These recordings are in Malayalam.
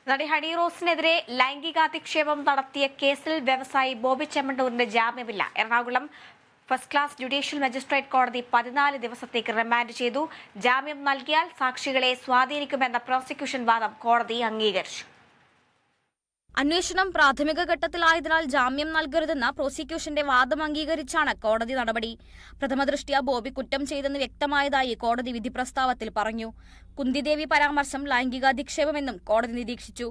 നടി ഹണി റോസിനെതിരെ ലൈംഗികാധിക്ഷേപം നടത്തിയ കേസിൽ വ്യവസായി ബോബി ചെമ്മണ്ണൂരിന്റെ ജാമ്യമില്ല. Ernakulam first class judicial magistrate കോടതി 14 ദിവസത്തേക്ക് റിമാൻഡ് ചെയ്തു. ജാമ്യം നൽകിയാൽ സാക്ഷികളെ സ്വാധീനിക്കുമെന്ന പ്രോസിക്യൂഷൻ വാദം കോടതി അംഗീകരിച്ചു. അന്വേഷണം പ്രാഥമിക ഘട്ടത്തിലായതിനാൽ ജാമ്യം നൽകരുതെന്ന പ്രോസിക്യൂഷന്റെ വാദം അംഗീകരിച്ചാണ് കോടതി നടപടി. പ്രഥമദൃഷ്ട്യാ ബോബി കുറ്റം ചെയ്തെന്ന് വ്യക്തമായതായി കോടതി വിധി പ്രസ്താവത്തിൽ പറഞ്ഞു. കുന്തിദേവി പരാമർശം ലൈംഗികാധിക്ഷേപമെന്നും കോടതി നിരീക്ഷിച്ചു.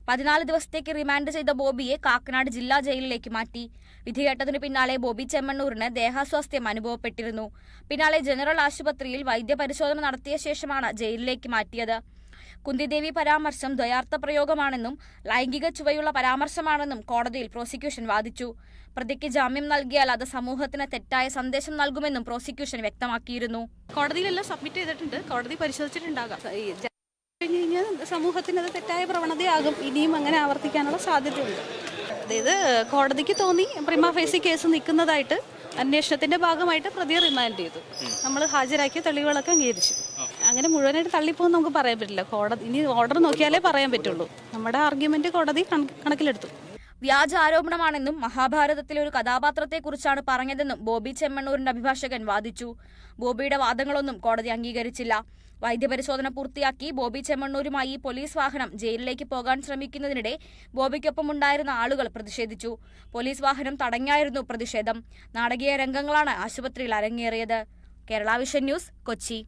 14 ദിവസത്തേക്ക് റിമാൻഡ് ചെയ്ത ബോബിയെ കാക്കനാട് ജില്ലാ ജയിലിലേക്ക് മാറ്റി. വിധി കേട്ടതിനു പിന്നാലെ ബോബി ചെമ്മണ്ണൂരിന് ദേഹാസ്വാസ്ഥ്യം അനുഭവപ്പെട്ടിരുന്നു. പിന്നാലെ ജനറൽ ആശുപത്രിയിൽ വൈദ്യപരിശോധന നടത്തിയ ശേഷമാണ് ജയിലിലേക്ക് മാറ്റിയത്. കുന്തിദേവി പരാമർശം ദ്വയാർത്ഥ പ്രയോഗമാണെന്നും ലൈംഗിക ചുവയുള്ള പരാമർശമാണെന്നും കോടതിയിൽ പ്രോസിക്യൂഷൻ വാദിച്ചു. പ്രതിക്ക് ജാമ്യം നൽകിയാൽ അത് സമൂഹത്തിന് തെറ്റായ സന്ദേശം നൽകുമെന്നും പ്രോസിക്യൂഷൻ വ്യക്തമാക്കിയിരുന്നു. കോടതിയിലെല്ലാം സബ്മിറ്റ് ചെയ്തിട്ടുണ്ട്, കോടതി പരിശോധിച്ചിട്ടുണ്ടാകാം. സമൂഹത്തിന് അത് തെറ്റായ പ്രവണതയാകും, ഇനിയും അങ്ങനെ ആവർത്തിക്കാനുള്ള സാധ്യതയുണ്ട്. അതായത് കോടതിക്ക് തോന്നി പ്രിമാ ഫേസി കേസ് നിൽക്കുന്നതായിട്ട് അന്വേഷണത്തിന്റെ ഭാഗമായിട്ട് പ്രതിയെ റിമാൻഡ് ചെയ്തു. നമ്മൾ ഹാജരാക്കിയ തെളിവുകളൊക്കെ അംഗീകരിച്ചു. അങ്ങനെ മുഴുവനായിട്ട് തള്ളിപ്പോകും നമുക്ക് പറയാൻ പറ്റില്ല. കോടതി ഇനി ഓർഡർ നോക്കിയാലേ പറയാൻ പറ്റുള്ളൂ. നമ്മുടെ ആർഗ്യുമെന്റ് കോടതി കണക്കിലെടുത്തു. വ്യാജ ആരോപണമാണെന്നും മഹാഭാരതത്തിലെ ഒരു കഥാപാത്രത്തെക്കുറിച്ചാണ് പറഞ്ഞതെന്നും ബോബി ചെമ്മണ്ണൂരിന്റെ അഭിഭാഷകൻ വാദിച്ചു. ബോബിയുടെ വാദങ്ങളൊന്നും കോടതി അംഗീകരിച്ചില്ല. വൈദ്യപരിശോധന പൂർത്തിയാക്കി ബോബി ചെമ്മണ്ണൂരുമായി പോലീസ് വാഹനം ജയിലിലേക്ക് പോകാൻ ശ്രമിക്കുന്നതിനിടെ ബോബിക്കൊപ്പമുണ്ടായിരുന്ന ആളുകൾ പ്രതിഷേധിച്ചു. പോലീസ് വാഹനം തടഞ്ഞായിരുന്നു പ്രതിഷേധം. നാടകീയ രംഗങ്ങളാണ് ആശുപത്രിയിൽ അരങ്ങേറിയത്. Kerala vision news, Kochi.